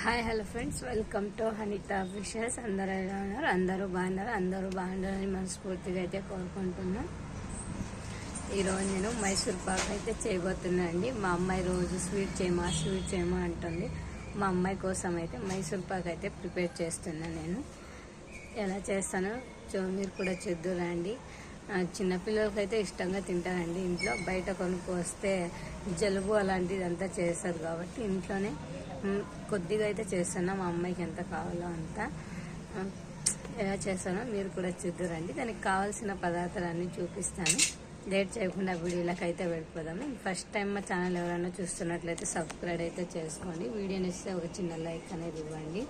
Hi hello friends, welcome to Anitha fishes. అందరూ ఎలా ఉన్నారు? అందరూ బాగుండాలని మనస్ఫూర్తిగా అయితే కోరుకుంటున్నాం. ఈరోజు నేను మైసూర్ పాక్ అయితే చేయబోతున్నా అండి. మా అమ్మాయి రోజు స్వీట్ చేయమా అంటుంది. మా అమ్మాయి కోసం అయితే మైసూర్ పాక్ అయితే ప్రిపేర్ చేస్తున్నాను. నేను ఎలా చేస్తానో మీరు కూడా చూద్దురండి. చిన్నపిల్లలకైతే ఇష్టంగా తింటారండి. ఇంట్లో బయట కొనుక్కు వస్తే జలుబు అలాంటిది అంతా చేస్తారు కాబట్టి ఇంట్లోనే కొద్దిగా అయితే చేస్తాను. మా అమ్మాయికి ఎంత కావాలో అంత ఎలా చేస్తానో మీరు కూడా చూద్దురండి. దానికి కావాల్సిన పదార్థాలన్నీ చూపిస్తాను. లేట్ చేయకుండా వీడియోలకు అయితే వెళ్ళిపోదాము. ఫస్ట్ టైం మా ఛానల్ ఎవరైనా చూస్తున్నట్లయితే సబ్స్క్రైబ్ అయితే చేసుకోండి. వీడియోని ఇస్తే ఒక చిన్న లైక్ అనేది ఇవ్వండి.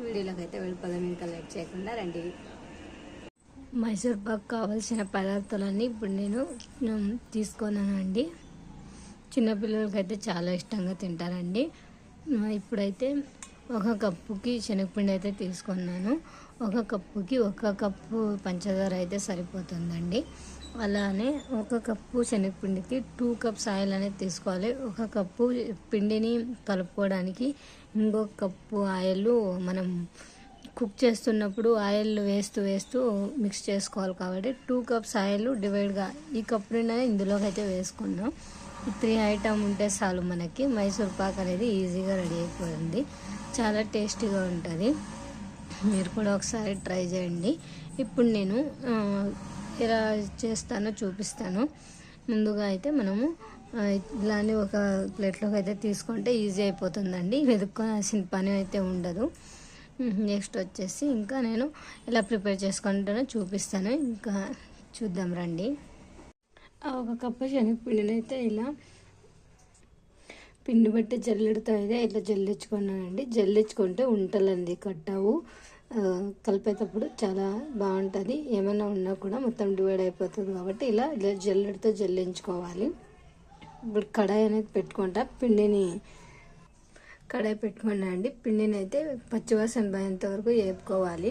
వీడియోలకు అయితే వెళ్ళిపోదాం. ఇంకా లేట్ చేయకుండా రండి. మైసూర్ పాక్ కావాల్సిన పదార్థాలన్నీ ఇప్పుడు నేను తీసుకున్నానండి. చిన్నపిల్లలకైతే చాలా ఇష్టంగా తింటారండి. ఇప్పుడైతే ఒక కప్పుకి శనగపిండి అయితే తీసుకున్నాను. ఒక కప్పుకి 1 కప్పు పంచదార అయితే సరిపోతుందండి. అలానే 1 కప్పు శనగపిండికి 2 కప్స్ ఆయిల్ అనేది తీసుకోవాలి. 1 కప్పు పిండిని కలుపుకోవడానికి 1 కప్పు ఆయిల్ మనం కుక్ చేస్తున్నప్పుడు ఆయిల్ వేస్తూ మిక్స్ చేసుకోవాలి. కాబట్టి 2 కప్స్ ఆయిల్ డివైడ్గా ఈ కప్పు నిండా ఇందులోకి అయితే వేసుకున్నాం. 3 ఐటమ్ ఉంటే చాలు మనకి మైసూర్ పాక్ అనేది ఈజీగా రెడీ అయిపోతుంది. చాలా టేస్టీగా ఉంటుంది. మీరు కూడా ఒకసారి ట్రై చేయండి. ఇప్పుడు నేను ఎలా చేస్తానో చూపిస్తాను. ముందుగా అయితే మనము ఇలానే ఒక ప్లేట్లోకి అయితే తీసుకుంటే ఈజీ అయిపోతుందండి. వెతుక్కోవాల్సిన పని అయితే ఉండదు. నెక్స్ట్ వచ్చేసి ఇంకా నేను ఎలా ప్రిపేర్ చేసుకుంటానో చూపిస్తాను. ఇంకా చూద్దాం రండి. 1 కప్పు శనగపిండిని అయితే ఇలా పిండి బట్టి జల్లెడతో అయితే ఇట్లా జల్లించుకున్నానండి. జల్లించుకుంటే ఉంటలంది కట్టావు. కలిపేటప్పుడు చాలా బాగుంటుంది. ఏమైనా ఉన్నా కూడా మొత్తం డివైడ్ అయిపోతుంది కాబట్టి ఇలా జల్లెడతో జల్లించుకోవాలి. ఇప్పుడు కడాయి అనేది పెట్టుకుంటా. కడాయి పెట్టుకున్నా అండి. పిండిని అయితే పచ్చివాసన పోయేంత వరకు వేపుకోవాలి.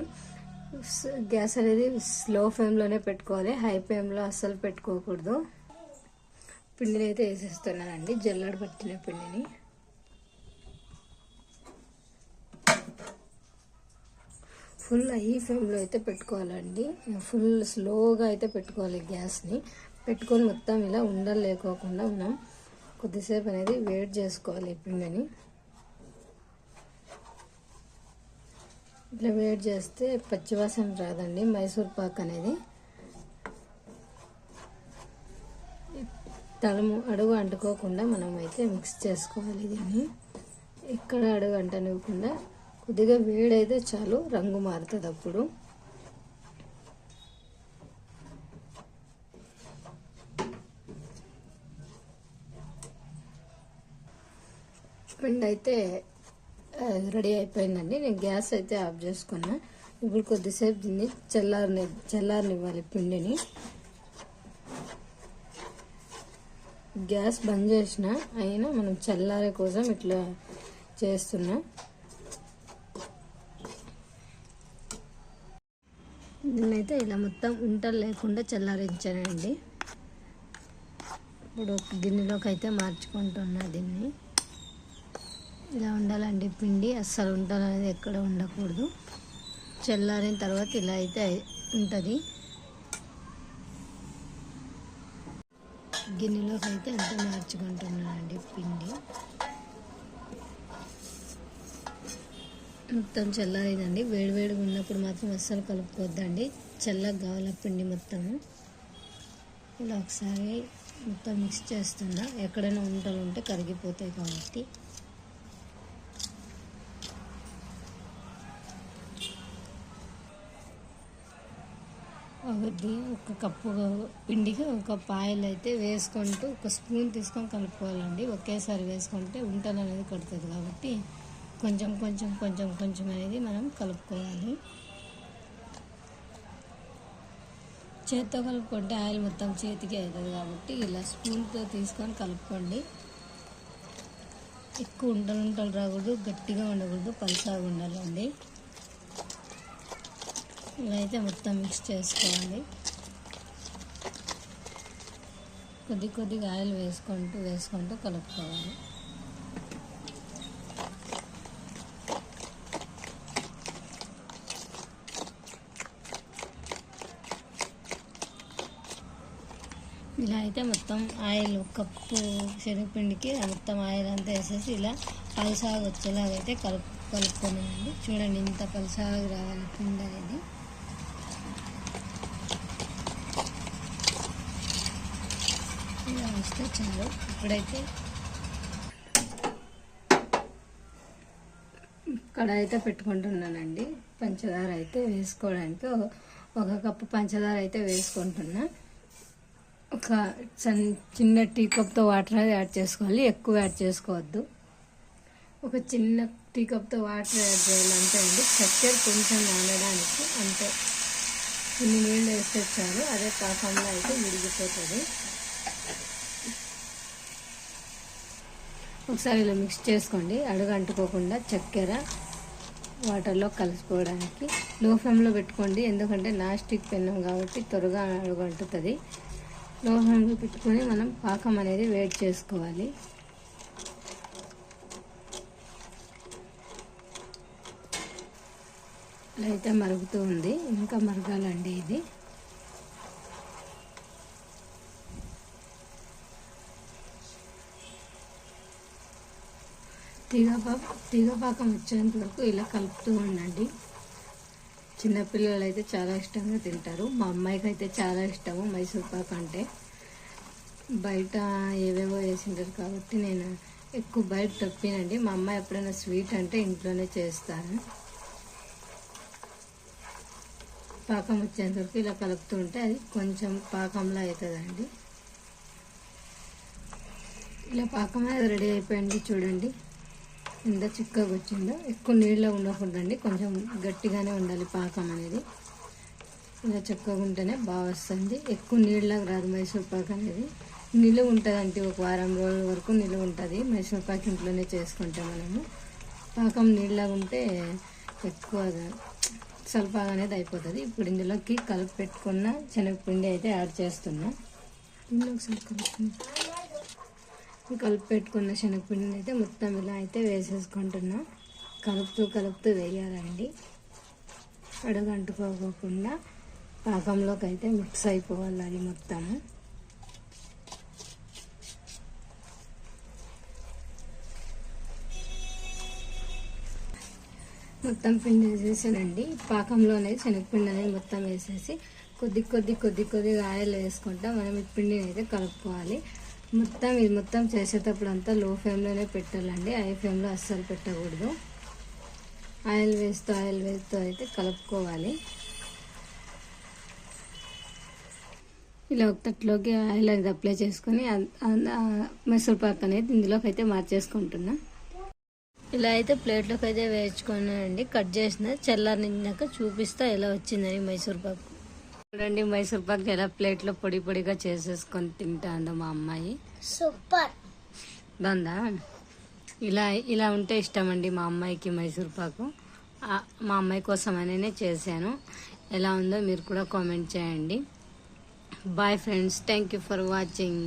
గ్యాస్ అనేది స్లో ఫ్లేమ్లోనే పెట్టుకోవాలి. హై ఫ్లేమ్లో అస్సలు పెట్టుకోకూడదు. పిండిని అయితే వేసేస్తున్నానండి. జల్లెడ పట్టిన పిండిని ఫుల్ హై ఫ్లేమ్లో అయితే పెట్టుకోవాలండి. ఫుల్ స్లోగా అయితే పెట్టుకోవాలి. గ్యాస్ని పెట్టుకొని మొత్తం ఇలా ఉండలు లేకోకుండా మనం కొద్దిసేపు అనేది వేడి చేసుకోవాలి. పిండిని ఇట్లా వేడి చేస్తే పచ్చివాసన రాదండి మైసూర్ పాక్ అనేది. అడుగు అంటుకోకుండా మనం అయితే మిక్స్ చేసుకోవాలి. దీన్ని ఎక్కడ అడుగు అంటనివ్వకుండా కొద్దిగా వేడైతే చాలు, రంగు మారుతుంది. అప్పుడు పిండి అయితే రెడీ అయిపోయిందండి. నేను గ్యాస్ అయితే ఆఫ్ చేసుకున్నా. ఇప్పుడు కొద్దిసేపు దీన్ని చల్లారనివ్వాలి. పిండిని గ్యాస్ బంద్ చేసిన అయినా మనం చల్లారే కోసం ఇట్లా చేస్తున్నా. దీన్నైతే ఇలా మొత్తం ఉంటలు లేకుండా చల్లారించానండి. ఇప్పుడు గిన్నెలోకి అయితే మార్చుకుంటున్నా. దీన్ని ఇలా ఉండాలండి. పిండి అస్సలు ఉండాలనేది ఎక్కడ ఉండకూడదు. చల్లారిన తర్వాత ఇలా అయితే ఉంటుంది. గిన్నెలోకి అయితే అంతా మార్చుకుంటున్నానండి. పిండి మొత్తం చల్లారిందండి. వేడివేడిగా ఉన్నప్పుడు మాత్రం అస్సలు కలుపుకోవద్దండి. చల్లగా కావాలి పిండి మొత్తము. ఇలా ఒకసారి మొత్తం మిక్స్ చేస్తున్నా. ఎక్కడైనా ఉంటలు ఉంటే కరిగిపోతాయి కాబట్టి. ఒకటి 1 కప్పు పిండికి 1 కప్పు ఆయిల్ అయితే వేసుకుంటూ 1 స్పూన్ తీసుకొని కలుపుకోవాలండి. ఒకేసారి వేసుకుంటే ఉంటలు అనేది కడుతుంది కాబట్టి కొంచెం అనేది మనం కలుపుకోవాలి. చేత్తో కలుపుకుంటే ఆయిల్ మొత్తం చేతికి అవుతుంది కాబట్టి ఇలా స్పూన్తో తీసుకొని కలుపుకోండి. ఎక్కువ ఉంటలు రాకూడదు, గట్టిగా ఉండకూడదు, పలుచగా ఉండాలండి. ఇలా అయితే మొత్తం మిక్స్ చేసుకోవాలి. కొద్దిగా ఆయిల్ వేసుకుంటూ కలుపుకోవాలి. ఇలా అయితే మొత్తం ఆయిల్ కప్పు శనగపిండికి మొత్తం ఆయిల్ అంతా వేసేసి ఇలా పలసాగా వచ్చేలాగైతే కలుపుకున్నానండి. చూడండి ఇంత పలసాగా రావాలి పిండి అనేది. ఇలా వస్తే చాలు. ఇప్పుడైతే కడాయి అయితే పెట్టుకుంటున్నానండి. పంచదార అయితే వేసుకోవడానికి ఒక కప్పు పంచదార అయితే వేసుకుంటున్నా. ఒక చిన్న టీ కప్తో వాటర్ అనేది యాడ్ చేసుకోవాలి, ఎక్కువ యాడ్ చేసుకోవద్దు. ఒక చిన్న టీ కప్తో వాటర్ యాడ్ చేయాలి అంతే అండి. చక్కెర కొంచెం నానడానికి అంతే. కొన్ని నీళ్ళు వేస్తే చాలు, అదే పాకంలో అయితే విడిగిపోతుంది. ఒకసారి ఇలా మిక్స్ చేసుకోండి, అడుగు అంటుకోకుండా చక్కెర వాటర్లో కలిసిపోవడానికి. లో ఫ్లేమ్లో పెట్టుకోండి, ఎందుకంటే నాన్ స్టిక్ పెనం కాబట్టి త్వరగా అడుగు అంటుతుంది. లో ఫ్లేమ్లో పెట్టుకొని మనం పాకం అనేది వేడి చేసుకోవాలి. ఇలా అయితే మరుగుతూ ఉంది, ఇంకా మరగాలండి ఇది. తీగపాకం వచ్చేంత వరకు ఇలా కలుపుతూ ఉండండి. చిన్నపిల్లలు అయితే చాలా ఇష్టంగా తింటారు. మా అమ్మాయికి అయితే చాలా ఇష్టము మైసూర్ పాక్ అంటే. బయట ఏవేవో వేసింటారు కాబట్టి నేను ఎక్కువ బయట తప్పినండి. మా అమ్మాయి ఎప్పుడైనా స్వీట్ అంటే ఇంట్లోనే చేస్తాను. పాకం వచ్చేంత వరకు ఇలా కలుపుతూ ఉంటే అది కొంచెం పాకంలో అవుతుందండి. ఇలా పాకం అనేది రెడీ అయిపోయింది. చూడండి ఎంత చిక్కగా వచ్చిందో. ఎక్కువ నీళ్ళ ఉండకూడదండి, కొంచెం గట్టిగానే ఉండాలి పాకం అనేది. ఇలా చిక్కగా ఉంటేనే బాగా వస్తుంది. ఎక్కువ నీళ్ళకి రాదు మైసూర్ పాక్ అనేది. నిలువ ఉంటుందంటే ఒక వారం రోజుల వరకు నిలువ ఉంటుంది మైసూర్ పాక్ ఇంట్లోనే చేసుకుంటే. మనము పాకం నీళ్ళగా ఉంటే ఎక్కువగా సల్పాగా అనేది అయిపోతుంది. ఇప్పుడు ఇందులోకి కలిపి పెట్టుకున్న శనగపిండి అయితే యాడ్ చేస్తున్నా. ఇందులో ఒకసారి కలిపి పెట్టుకున్న శనగపిండిని అయితే మొత్తం ఇలా అయితే వేసేసుకుంటున్నా. కలుపుతూ వేయాలండి, అడుగు అంటుకోకుండా పాకంలోకి అయితే మిక్స్ అయిపోవాలి అది మొత్తము. మొత్తం పిండి వేసేసానండి. పాకంలో అనేది శనగపిండి అనేది మొత్తం వేసేసి కొద్దిగా ఆయిల్ వేసుకుంటా మనం ఈ పిండిని అయితే కలుపుకోవాలి. ఇది మొత్తం చేసేటప్పుడు అంతా లో ఫ్లేమ్లోనే పెట్టాలండి, హై ఫ్లేమ్లో అస్సలు పెట్టకూడదు. ఆయిల్ వేస్తూ అయితే కలుపుకోవాలి. ఇలా ఒక తట్లోకి ఆయిల్ అనేది అప్లై చేసుకొని మైసూర్ పాక్ అనేది ఇందులోకి అయితే మార్చేసుకుంటున్నా. ఇలా అయితే ప్లేట్లోకి అయితే వేయించుకున్నానండి. కట్ చేసిన చల్లారినాక చూపిస్తా ఎలా వచ్చిందని మైసూర్ పాక్. చూడండి మైసూర్ పాక్ ఎలా ప్లేట్లో పొడిగా చేసేసుకొని తింటాను మా అమ్మాయి. సూపర్ దందా. ఇలా ఉంటే ఇష్టం అండి మా అమ్మాయికి మైసూర్ పాకు. మా అమ్మాయి కోసం అనే చేశాను. ఎలా ఉందో మీరు కూడా కామెంట్ చేయండి. Bye friends, thank you for watching.